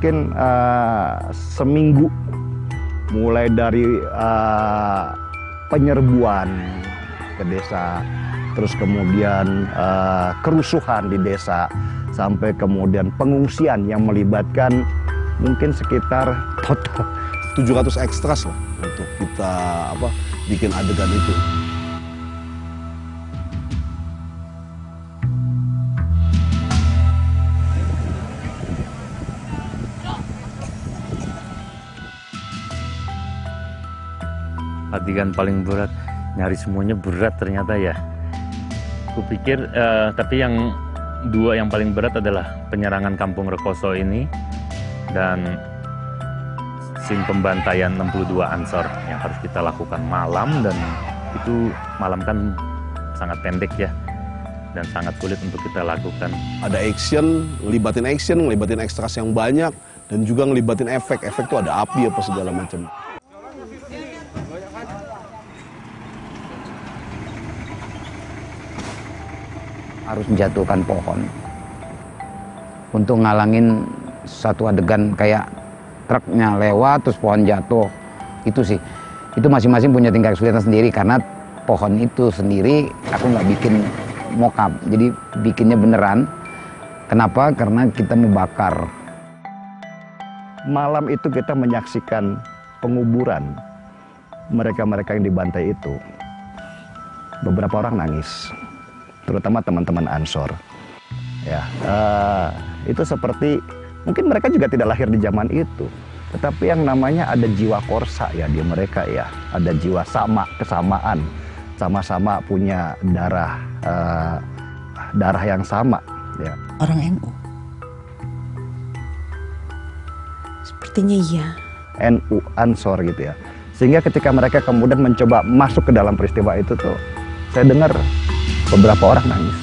mungkin seminggu, mulai dari penyerbuan ke desa, terus kemudian kerusuhan di desa, sampai kemudian pengungsian yang melibatkan mungkin sekitar total 700 ekstras lah untuk kita bikin adegan itu. Adegan paling berat, nyari semuanya berat ternyata ya. Kupikir, tapi yang dua yang paling berat adalah penyerangan Kampung Rekoso ini dan scene pembantaian 62 Ansor yang harus kita lakukan malam, dan itu malam kan sangat pendek ya dan sangat sulit untuk kita lakukan. Ada action, ngelibatin ekstras yang banyak, dan juga ngelibatin efek. Efek tuh ada api apa segala macam. Harus menjatuhkan pohon untuk ngalangin satu adegan kayak truknya lewat terus pohon jatuh. Itu sih, itu masing-masing punya tingkat kesulitan sendiri, karena pohon itu sendiri aku nggak bikin mockup, jadi bikinnya beneran. Kenapa? Karena kita mau bakar. Malam itu kita menyaksikan penguburan mereka-mereka yang dibantai itu. Beberapa orang nangis, terutama teman-teman Ansor. Ya, itu seperti mungkin mereka juga tidak lahir di zaman itu, tetapi yang namanya ada jiwa korsa ya di mereka ya, ada jiwa kesamaan, sama-sama punya darah yang sama. Ya. Orang NU. Sepertinya iya. NU Ansor gitu ya. Sehingga ketika mereka kemudian mencoba masuk ke dalam peristiwa itu tuh, saya dengar beberapa orang nangis.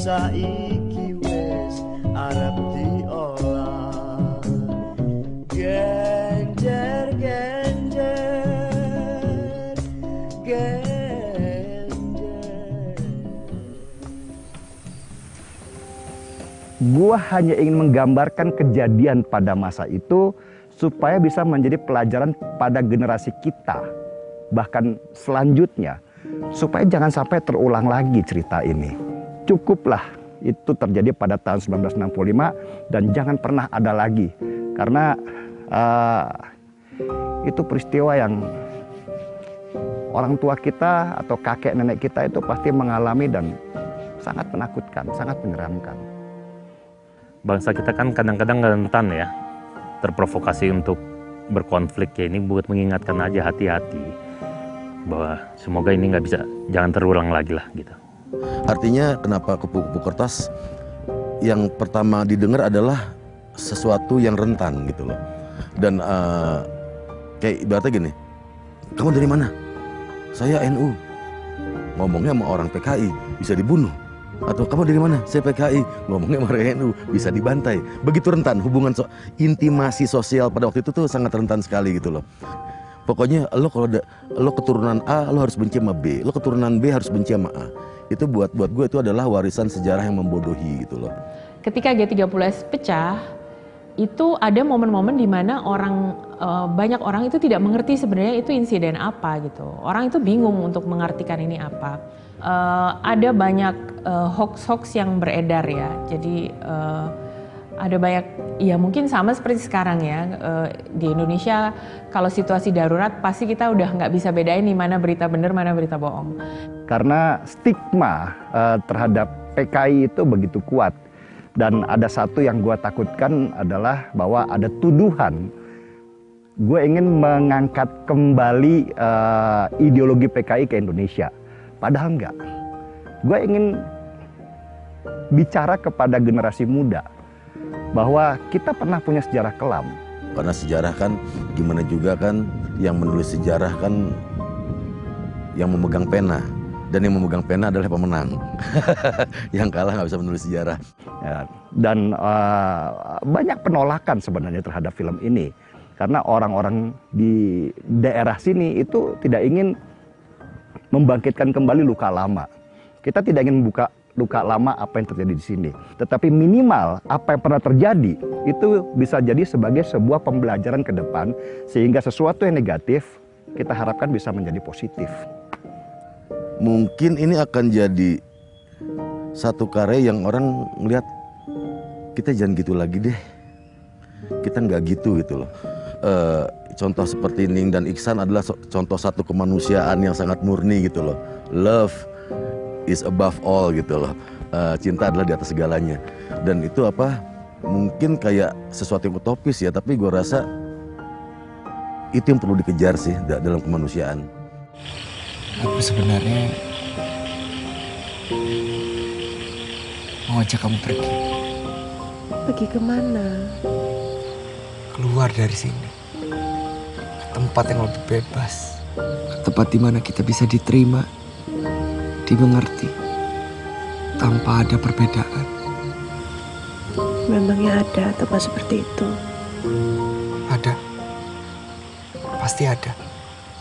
Saiki wis arep diolah. Genjer, genjer, genjer. Gua hanya ingin menggambarkan kejadian pada masa itu supaya bisa menjadi pelajaran pada generasi kita, bahkan selanjutnya, supaya jangan sampai terulang lagi cerita ini. Cukuplah itu terjadi pada tahun 1965 dan jangan pernah ada lagi, karena itu peristiwa yang orang tua kita atau kakek nenek kita itu pasti mengalami dan sangat menakutkan, sangat menyeramkan. Bangsa kita kan kadang-kadang rentan ya, terprovokasi untuk berkonflik ya. Ini buat mengingatkan aja, hati-hati bahwa semoga ini jangan terulang lagi lah gitu. Artinya kenapa Kupu-Kupu Kertas yang pertama didengar adalah sesuatu yang rentan gitu loh. Dan kayak ibaratnya gini, kamu dari mana? Saya NU. Ngomongnya sama orang PKI bisa dibunuh. Atau kamu dari mana? Saya PKI. Ngomongnya sama orang NU bisa dibantai. Begitu rentan hubungan intimasi sosial pada waktu itu tuh sangat rentan sekali gitu loh. Pokoknya lo keturunan A lo harus benci sama B, lo keturunan B harus benci sama A. Itu buat gue itu adalah warisan sejarah yang membodohi gitu loh. Ketika G30S pecah, itu ada momen-momen di mana banyak orang itu tidak mengerti sebenarnya itu insiden apa gitu. Orang itu bingung untuk mengartikan ini apa. Ada banyak hoax-hoax yang beredar ya. Jadi ada banyak, ya mungkin sama seperti sekarang ya, di Indonesia kalau situasi darurat pasti kita udah nggak bisa bedain nih mana berita benar, mana berita bohong. Karena stigma terhadap PKI itu begitu kuat. Dan ada satu yang gue takutkan adalah bahwa ada tuduhan gue ingin mengangkat kembali ideologi PKI ke Indonesia. Padahal enggak. Gue ingin bicara kepada generasi muda bahwa kita pernah punya sejarah kelam. Karena sejarah kan gimana juga kan yang menulis sejarah kan yang memegang pena. Dan yang memegang pena adalah pemenang. Yang kalah nggak bisa menulis sejarah. Ya, dan banyak penolakan sebenarnya terhadap film ini. Karena orang-orang di daerah sini itu tidak ingin membangkitkan kembali luka lama. Kita tidak ingin membuka luka lama apa yang terjadi di sini. Tetapi minimal apa yang pernah terjadi itu bisa jadi sebagai sebuah pembelajaran ke depan. Sehingga sesuatu yang negatif kita harapkan bisa menjadi positif. Mungkin ini akan jadi satu karya yang orang melihat kita jangan gitu lagi deh. Kita nggak gitu loh. Contoh seperti Ning dan Iksan adalah contoh satu kemanusiaan yang sangat murni gitu loh. Love is above all gitu loh. Cinta adalah di atas segalanya. Dan itu mungkin kayak sesuatu yang utopis ya, tapi gue rasa itu yang perlu dikejar sih dalam kemanusiaan. Aku sebenarnya mau ajak kamu pergi. Pergi kemana? Keluar dari sini. Ke tempat yang lebih bebas. Ke tempat di mana kita bisa diterima, dimengerti, tanpa ada perbedaan. Memangnya ada tempat seperti itu? Ada. Pasti ada.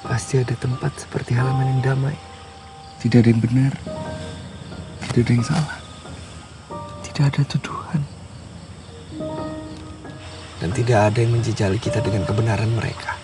Pasti ada tempat seperti halaman yang damai. Tidak ada yang benar. Tidak ada yang salah. Tidak ada tuduhan. Dan tidak ada yang menjejali kita dengan kebenaran mereka.